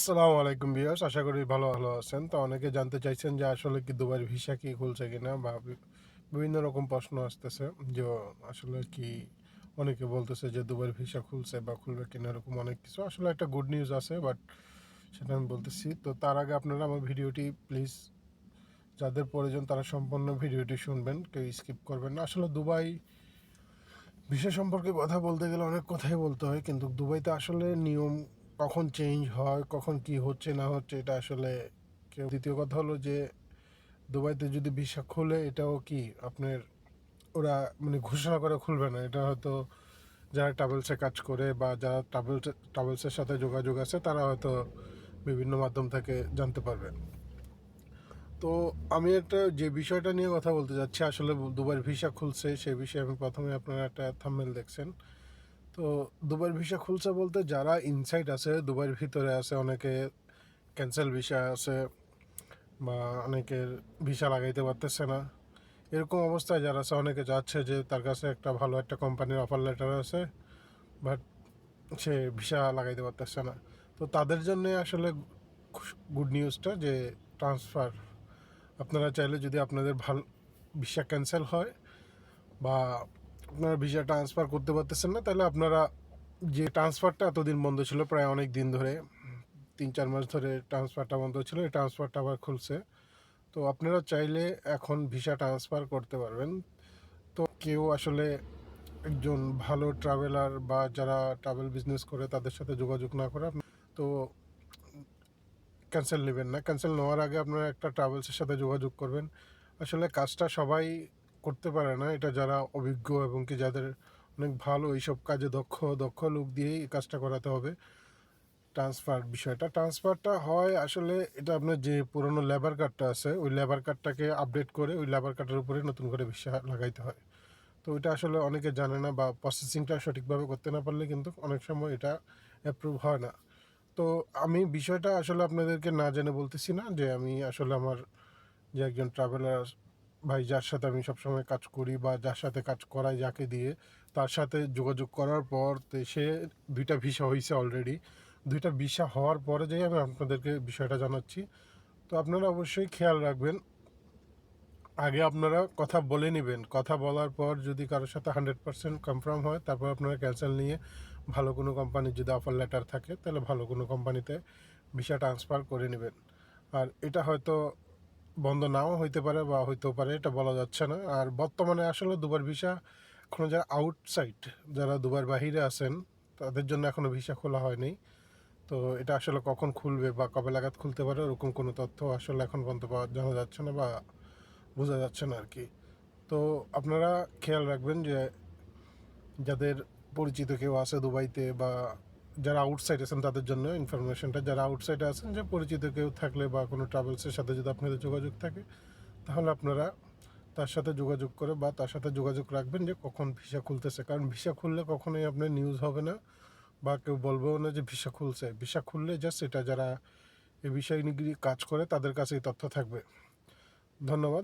আসসালামু আলাইকুম ভিউয়ার্স, আশা করি ভালো আছেন। তো অনেকে জানতে চাইছেন যে আসলে কি দুবাইয়ের ভিসা কি খুলছে কিনা বা বিভিন্ন রকম প্রশ্ন আসতেছে যে আসলে কি অনেকে বলতেছে যে দুবাইয়ের ভিসা খুলছে বা খুলবে কিনা, এরকম অনেক কিছু। আসলে একটা গুড নিউজ আছে, বাট সেটা আমি বলতেছি। তো তার আগে আপনারা আমার ভিডিওটি প্লিজ, যাদের প্রয়োজন তারা সম্পূর্ণ ভিডিওটি শুনবেন, কেউ স্কিপ করবেন না। আসলে দুবাই ভিসা সম্পর্কে কথা বলতে গেলে অনেক কথাই বলতে হয়, কিন্তু দুবাইতে আসলে নিয়ম কখন চেঞ্জ হয়, কখন কি হচ্ছে না হচ্ছে, এটা আসলে কেউ। দ্বিতীয় কথা হলো যে দুবাইতে যদি ভিসা খুলে, এটাও কি আপনার ওরা মানে ঘোষণা করে খুলবে না। এটা হয়তো যারা ট্রাভেলসে কাজ করে বা যারা ট্রাভেলসের সাথে যোগাযোগ আছে, তারা হয়তো বিভিন্ন মাধ্যম থেকে জানতে পারবে। তো আমি একটা যে বিষয়টা নিয়ে কথা বলতে যাচ্ছি, আসলে দুবাইয়ের ভিসা খুলছে সেই বিষয়ে আমি প্রথমে আপনারা একটা থাম্বনেল দেখছেন। তো দুবাইয়ের ভিসা খুলছে বলতে, যারা ইনসাইড আছে দুবাইয়ের ভিতরে আছে, অনেকে ক্যান্সেল ভিসা আছে বা অনেকের ভিসা লাগাইতে পারতেছে না। এরকম অবস্থায় যারা আছে, অনেকে যাচ্ছে যে তার কাছে একটা ভালো একটা কোম্পানির অফার লেটার আছে, বাট সে ভিসা লাগাইতে পারতেছে না। তো তাদের জন্য আসলে গুড নিউজটা যে ট্রান্সফার, আপনারা চাইলে যদি আপনাদের ভালো ভিসা ক্যান্সেল হয় বা আপনারা ভিসা ট্রান্সফার করতে পারতেছেন না, তাহলে আপনারা যে ট্রান্সফারটা এতদিন বন্ধ ছিল, প্রায় অনেক দিন ধরে 3-4 মাস ধরে ট্রান্সফারটা বন্ধ ছিল, এই ট্রান্সফারটা আবার খুলছে। তো আপনারা চাইলে এখন ভিসা ট্রান্সফার করতে পারবেন। তো কেউ আসলে একজন ভালো ট্রাভেলার বা যারা ট্রাভেল বিজনেস করে তাদের সাথে যোগাযোগ না করে তো ক্যান্সেল নেবেন না। ক্যান্সেল নেওয়ার আগে আপনারা একটা ট্রাভেলসের সাথে যোগাযোগ করবেন। আসলে কাজটা সবাই করতে পারে না, এটা যারা অভিজ্ঞ এবং কি যাদের অনেক ভালো এইসব কাজে দক্ষ লোক দিয়েই এই কাজটা করাতে হবে। ট্রান্সফারটা হয় আসলে, এটা আপনার যে পুরনো লেবার কার্ডটা আছে, ওই লেবার কার্ডটাকে আপডেট করে ওই লেবার কার্ডের উপরে নতুন করে ভিসা লাগাইতে হয়। তো এটা আসলে অনেকে জানে না বা প্রসেসিংটা সঠিকভাবে করতে না পারলে কিন্তু অনেক সময় এটা অ্যাপ্রুভ হয় না। তো আমি বিষয়টা আসলে আপনাদেরকে না জেনে বলতেছি না, যে আমি আসলে আমার যে একজন ট্রাভেলার ভাই, যার সাথে আমি সবসময় কাজ করি বা যার সাথে কাজ করাই যাকে দিয়ে, তার সাথে যোগাযোগ করার পর সে 2টা ভিসা হয়েছে অলরেডি। 2টা ভিসা হওয়ার পরে যাই আমি আপনাদেরকে বিষয়টা জানাচ্ছি। তো আপনারা অবশ্যই খেয়াল রাখবেন, আগে আপনারা কথা বলে নেবেন। কথা বলার পর যদি কারোর সাথে 100% কনফার্ম হয়, তারপর আপনারা ক্যান্সেল নিয়ে ভালো কোনো কোম্পানির যদি অফার লেটার থাকে, তাহলে ভালো কোনো কোম্পানিতে ভিসা ট্রান্সফার করে নেবেন। আর এটা হয়তো বন্ধ নাও হইতে পারে বা হইতেও পারে, এটা বলা যাচ্ছে না। আর বর্তমানে আসলে দুবার ভিসা এখনও যারা আউটসাইড, যারা দুবার বাহিরে আছেন, তাদের জন্য এখনও ভিসা খোলা হয়নি। তো এটা আসলে কখন খুলবে বা কবে নাগাদ খুলতে পারে, ওরকম কোনো তথ্য আসলে এখন পর্যন্ত জানা যাচ্ছে না বা বোঝা যাচ্ছে না আর কি। তো আপনারা খেয়াল রাখবেন যে যাদের পরিচিত কেউ আছে দুবাইতে বা যারা আউটসাইড আছেন তাদের জন্য ইনফরমেশনটা, যারা আউটসাইডে আছেন, যে পরিচিত কেউ থাকলে বা কোনো ট্রাভেলসের সাথে যদি আপনাদের যোগাযোগ থাকে, তাহলে আপনারা তার সাথে যোগাযোগ করে বা তার সাথে যোগাযোগ রাখবেন যে কখন ভিসা খুলতেছে। কারণ ভিসা খুললে কখনোই আপনার নিউজ হবে না বা কেউ বলবেও না যে ভিসা খুলছে। ভিসা খুললে জাস্ট এটা যারা এই বিষয় নিয়ে কাজ করে তাদের কাছে এই তথ্য থাকবে। ধন্যবাদ।